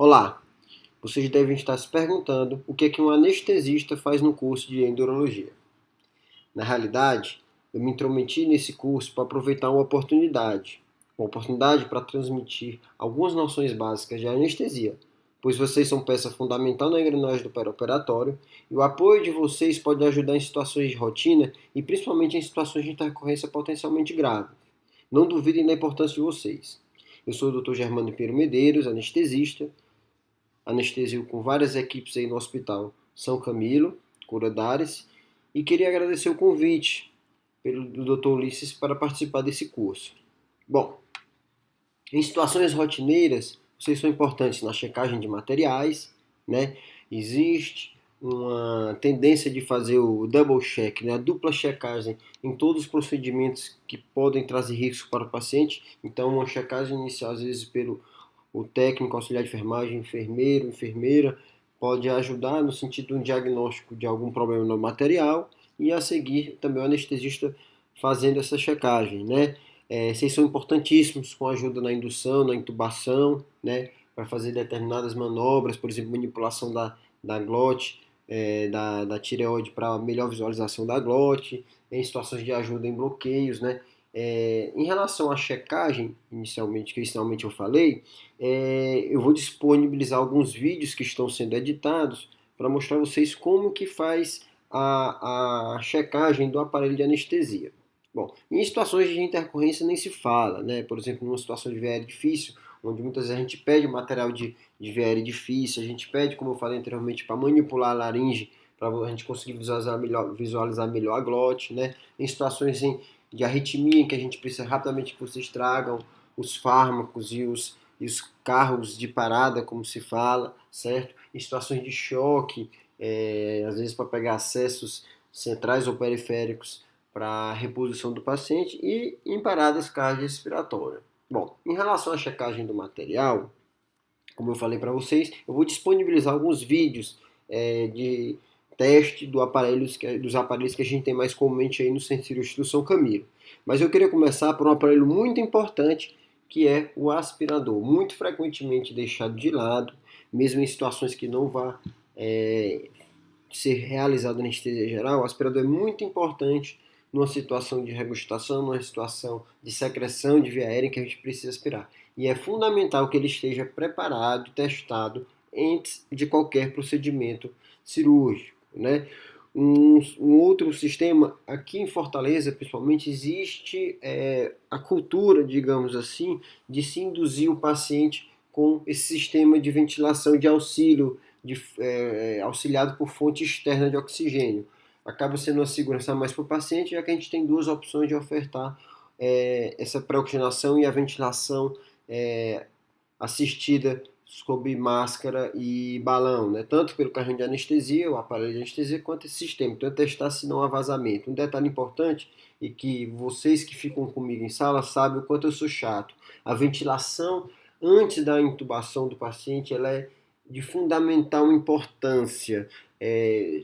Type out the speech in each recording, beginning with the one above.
Olá, vocês devem estar se perguntando o que é que um anestesista faz no curso de endurologia. Na realidade, eu me intrometi nesse curso para aproveitar uma oportunidade para transmitir algumas noções básicas de anestesia, pois vocês são peça fundamental na engrenagem do perioperatório e o apoio de vocês pode ajudar em situações de rotina e principalmente em situações de intercorrência potencialmente grave. Não duvidem da importância de vocês. Eu sou o Dr. Germano Pinheiro Medeiros, anestesista, anestesio com várias equipes aí no Hospital São Camilo, Cura-Dares, e queria agradecer o convite do Dr. Ulisses para participar desse curso. Bom, em situações rotineiras, vocês são importantes na checagem de materiais, né? Existe uma tendência de fazer o double check, né? A dupla checagem em todos os procedimentos que podem trazer risco para o paciente. Então, uma checagem inicial, às vezes, pelo o técnico, auxiliar de enfermagem, enfermeiro, enfermeira, pode ajudar no sentido de um diagnóstico de algum problema no material e a seguir também o anestesista fazendo essa checagem, né? Vocês são importantíssimos com ajuda na indução, na intubação, né? Para fazer determinadas manobras, por exemplo, manipulação da glote, da tireoide para melhor visualização da glote, em situações de ajuda em bloqueios, né? Em relação à checagem, inicialmente eu falei, eu vou disponibilizar alguns vídeos que estão sendo editados para mostrar a vocês como que faz a checagem do aparelho de anestesia. Bom, em situações de intercorrência nem se fala, né? Por exemplo, numa situação de VR difícil, onde muitas vezes a gente pede material de VR difícil, a gente pede, como eu falei anteriormente, para manipular a laringe, para a gente conseguir visualizar melhor a glote, né? Em situações de arritmia, em que a gente precisa rapidamente que vocês tragam os fármacos e os carros de parada, como se fala, certo? Em situações de choque, às vezes para pegar acessos centrais ou periféricos para a reposição do paciente e em paradas cardiorrespiratórias. Bom, em relação à checagem do material, como eu falei para vocês, eu vou disponibilizar alguns vídeos de teste dos aparelhos que a gente tem mais comumente aí no Centro Cirúrgico do São Camilo. Mas eu queria começar por um aparelho muito importante, que é o aspirador, muito frequentemente deixado de lado, mesmo em situações que não vá ser realizada anestesia geral. O aspirador é muito importante numa situação de regurgitação, numa situação de secreção de via aérea em que a gente precisa aspirar. E é fundamental que ele esteja preparado, testado antes de qualquer procedimento cirúrgico, né? Um outro sistema, aqui em Fortaleza, principalmente, existe a cultura, digamos assim, de se induzir o paciente com esse sistema de ventilação de auxílio, auxiliado por fonte externa de oxigênio. Acaba sendo uma segurança mais para o paciente, já que a gente tem duas opções de ofertar essa pré-oxigenação e a ventilação assistida sob máscara e balão, né? Tanto pelo carrinho de anestesia, o aparelho de anestesia, quanto esse sistema. Então, é testar se não há vazamento. Um detalhe importante, e que vocês que ficam comigo em sala sabem o quanto eu sou chato. A ventilação antes da intubação do paciente, ela é de fundamental importância.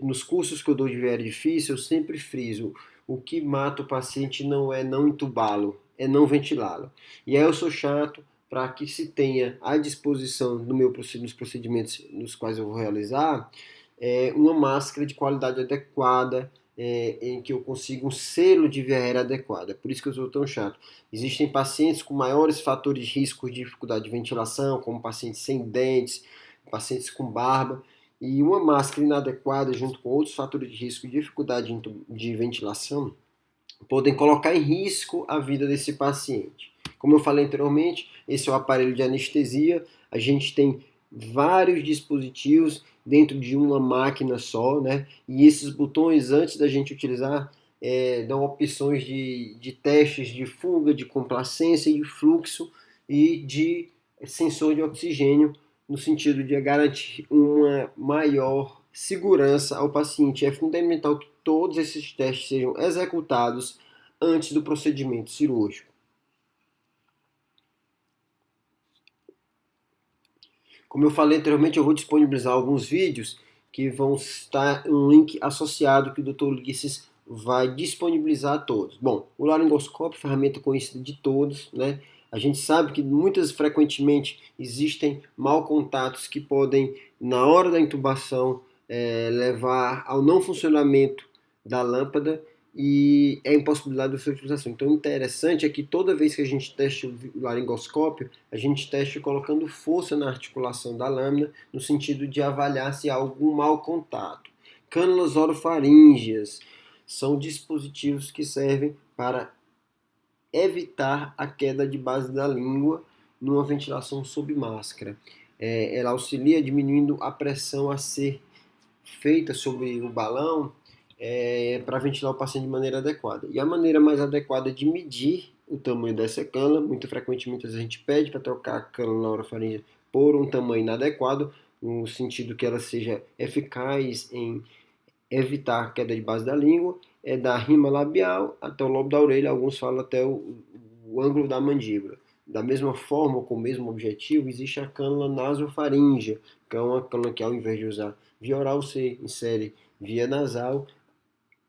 Nos cursos que eu dou de VR difícil, eu sempre friso: o que mata o paciente não é não intubá-lo, é não ventilá-lo. E aí eu sou chato para que se tenha à disposição nos procedimentos nos quais eu vou realizar uma máscara de qualidade adequada, em que eu consiga um selo de via aérea adequado. É por isso que eu sou tão chato. Existem pacientes com maiores fatores de risco de dificuldade de ventilação, como pacientes sem dentes, pacientes com barba, e uma máscara inadequada, junto com outros fatores de risco de dificuldade de ventilação, podem colocar em risco a vida desse paciente. Como eu falei anteriormente, esse é o aparelho de anestesia. A gente tem vários dispositivos dentro de uma máquina só, né? E esses botões, antes da gente utilizar, dão opções de testes de fuga, de complacência e de fluxo e de sensor de oxigênio, no sentido de garantir uma maior segurança ao paciente. É fundamental que todos esses testes sejam executados antes do procedimento cirúrgico. Como eu falei anteriormente, eu vou disponibilizar alguns vídeos que vão estar um link associado que o Dr. Ulisses vai disponibilizar a todos. Bom, o laringoscópio, ferramenta conhecida de todos, né? A gente sabe que muitas frequentemente existem mal contatos que podem, na hora da intubação, levar ao não funcionamento da lâmpada e é impossibilidade da sua utilização. Então, o interessante é que toda vez que a gente teste o laringoscópio, a gente teste colocando força na articulação da lâmina, no sentido de avaliar se há algum mau contato. Cânulas orofaríngeas são dispositivos que servem para evitar a queda de base da língua numa ventilação sob máscara. Ela auxilia diminuindo a pressão a ser feita sobre o balão para ventilar o paciente de maneira adequada. E a maneira mais adequada de medir o tamanho dessa cânula, muito frequentemente a gente pede para trocar a cânula orofaríngea por um tamanho inadequado, no sentido que ela seja eficaz em evitar a queda de base da língua, da rima labial até o lobo da orelha, alguns falam até o ângulo da mandíbula. Da mesma forma, com o mesmo objetivo, existe a cânula nasofaríngea, que é uma cânula que ao invés de usar via oral, você insere via nasal,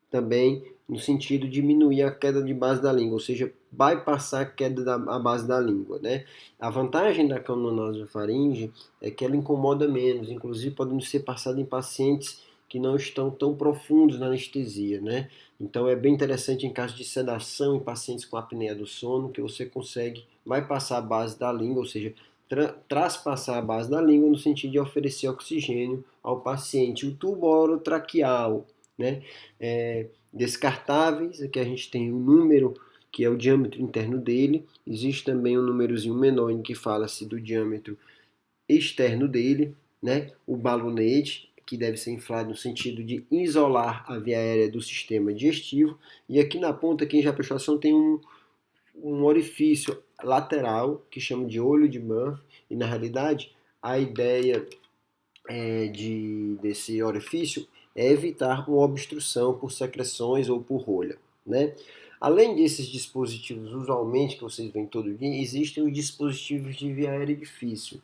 também no sentido de diminuir a queda de base da língua, ou seja, bypassar a queda da base da língua, né? A vantagem da cânula nasofaríngea é que ela incomoda menos, inclusive podendo ser passada em pacientes que não estão tão profundos na anestesia, né? Então é bem interessante em caso de sedação em pacientes com apneia do sono, que você consegue bypassar a base da língua, ou seja, traspassar a base da língua no sentido de oferecer oxigênio ao paciente. O tubo orotraqueal, né? Descartáveis, aqui a gente tem o número que é o diâmetro interno dele, existe também um númerozinho menor em que fala-se do diâmetro externo dele, né? O balonete, que deve ser inflado no sentido de isolar a via aérea do sistema digestivo, e aqui na ponta, quem já prestou atenção, tem um orifício lateral que chama de olho de Murphy, e na realidade a ideia desse orifício é evitar uma obstrução por secreções ou por rolha, né? Além desses dispositivos, usualmente, que vocês veem todo dia, existem os dispositivos de via aérea difícil.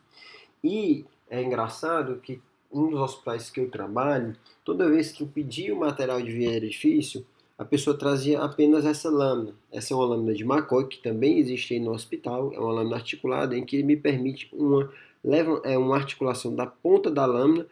E é engraçado que um dos hospitais que eu trabalho, toda vez que eu pedia o material de via aérea difícil, a pessoa trazia apenas essa lâmina. Essa é uma lâmina de McCoy, que também existe aí no hospital, é uma lâmina articulada em que me permite uma articulação da ponta da lâmina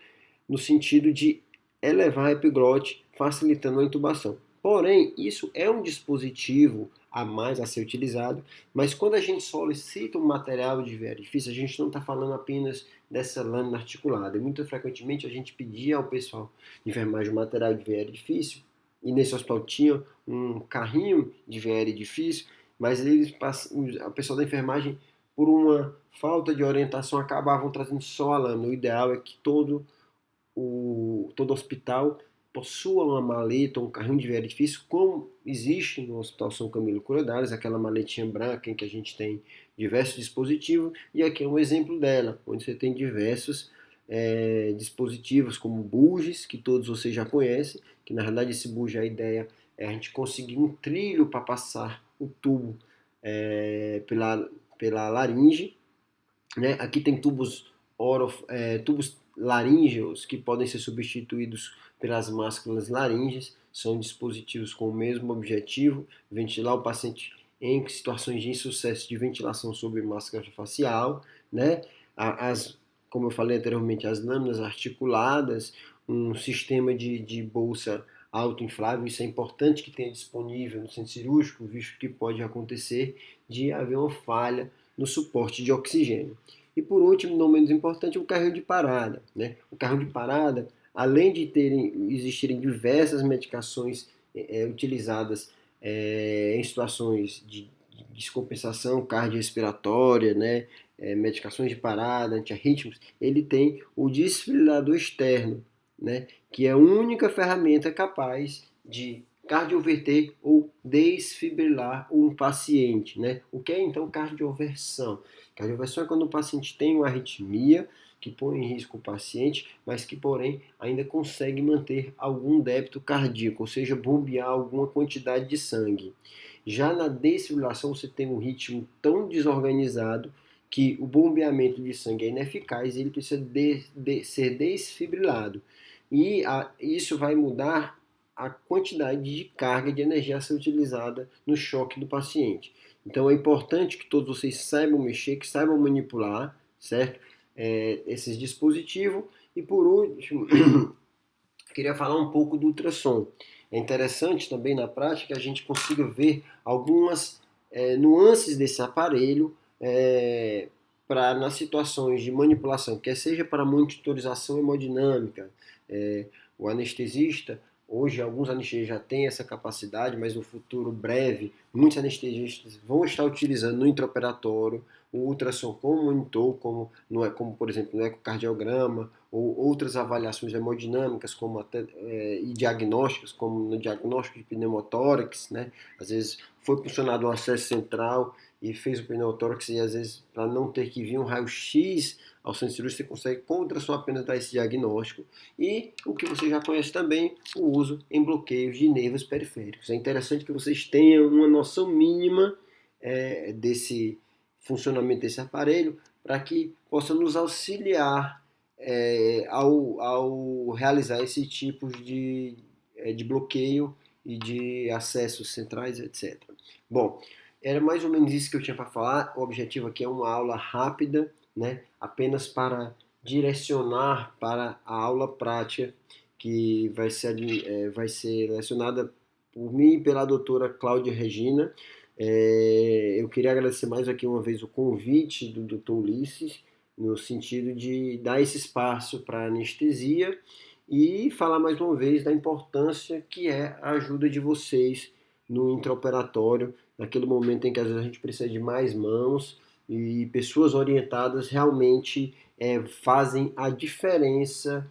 no sentido de elevar a epiglote, facilitando a intubação. Porém, isso é um dispositivo a mais a ser utilizado, mas quando a gente solicita um material de via difícil, a gente não está falando apenas dessa lâmina articulada. E muito frequentemente a gente pedia ao pessoal de enfermagem um material de via difícil, e nesse hospital tinha um carrinho de via difícil, mas a pessoa da enfermagem, por uma falta de orientação, acabavam trazendo só a lâmina. O ideal é que todo hospital possua uma maleta ou um carrinho de via difícil, como existe no Hospital São Camilo Corodares, aquela maletinha branca em que a gente tem diversos dispositivos, e aqui é um exemplo dela, onde você tem diversos dispositivos como buges, que todos vocês já conhecem, que na verdade esse buge, a ideia é a gente conseguir um trilho para passar o tubo pela laringe, né? Aqui tem tubos laríngeos que podem ser substituídos pelas máscaras laríngeas, são dispositivos com o mesmo objetivo, ventilar o paciente em situações de insucesso de ventilação sob máscara facial, né? Como eu falei anteriormente, as lâminas articuladas, um sistema de bolsa autoinflável, isso é importante que tenha disponível no centro cirúrgico, visto que pode acontecer de haver uma falha no suporte de oxigênio. E por último, não menos importante, o carrinho de parada, né? O carrinho de parada, além de existirem diversas medicações utilizadas em situações de descompensação cardiorrespiratória, né? Medicações de parada, antiarrítmicos, ele tem o desfibrilador externo, né? Que é a única ferramenta capaz de cardioverter ou desfibrilar um paciente, né? O que é então cardioversão? Cardioversão é quando o paciente tem uma arritmia que põe em risco o paciente, mas que, porém, ainda consegue manter algum débito cardíaco, ou seja, bombear alguma quantidade de sangue. Já na desfibrilação, você tem um ritmo tão desorganizado que o bombeamento de sangue é ineficaz e ele precisa ser desfibrilado. E isso vai mudar a quantidade de carga de energia a ser utilizada no choque do paciente. Então é importante que todos vocês saibam mexer, que saibam manipular, certo? Esses dispositivos. E por último, queria falar um pouco do ultrassom. É interessante também na prática que a gente consiga ver algumas nuances desse aparelho para nas situações de manipulação, quer seja para monitorização hemodinâmica. O anestesista, hoje alguns anestesistas já têm essa capacidade, mas no futuro breve, muitos anestesistas vão estar utilizando no intraoperatório o ultrassom como monitor, como por exemplo no ecocardiograma, ou outras avaliações hemodinâmicas e diagnósticas, como no diagnóstico de pneumotórax, né? Às vezes foi funcionado um acesso central e fez o pneumotórax e às vezes para não ter que vir um raio-x ao centro cirúrgico, você consegue com ultrassom apenas dar esse diagnóstico. E o que você já conhece também, o uso em bloqueios de nervos periféricos. É interessante que vocês tenham uma noção mínima desse funcionamento desse aparelho para que possa nos auxiliar ao realizar esse tipo de bloqueio e de acessos centrais, etc. Bom, era mais ou menos isso que eu tinha para falar. O objetivo aqui é uma aula rápida, né? Apenas para direcionar para a aula prática que vai ser lecionada por mim e pela doutora Cláudia Regina. Eu queria agradecer mais aqui uma vez o convite do Dr. Ulisses, no sentido de dar esse espaço para a anestesia e falar mais uma vez da importância que é a ajuda de vocês no intraoperatório, naquele momento em que às vezes a gente precisa de mais mãos e pessoas orientadas realmente fazem a diferença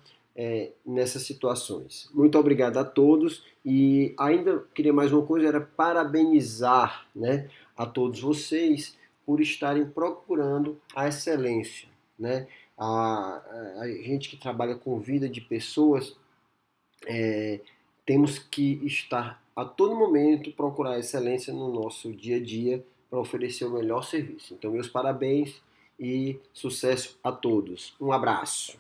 nessas situações. Muito obrigado a todos e ainda queria mais uma coisa, era parabenizar, né, a todos vocês por estarem procurando a excelência, né? A gente que trabalha com vida de pessoas, temos que estar a todo momento procurar a excelência no nosso dia a dia para oferecer o melhor serviço. Então, meus parabéns e sucesso a todos. Um abraço.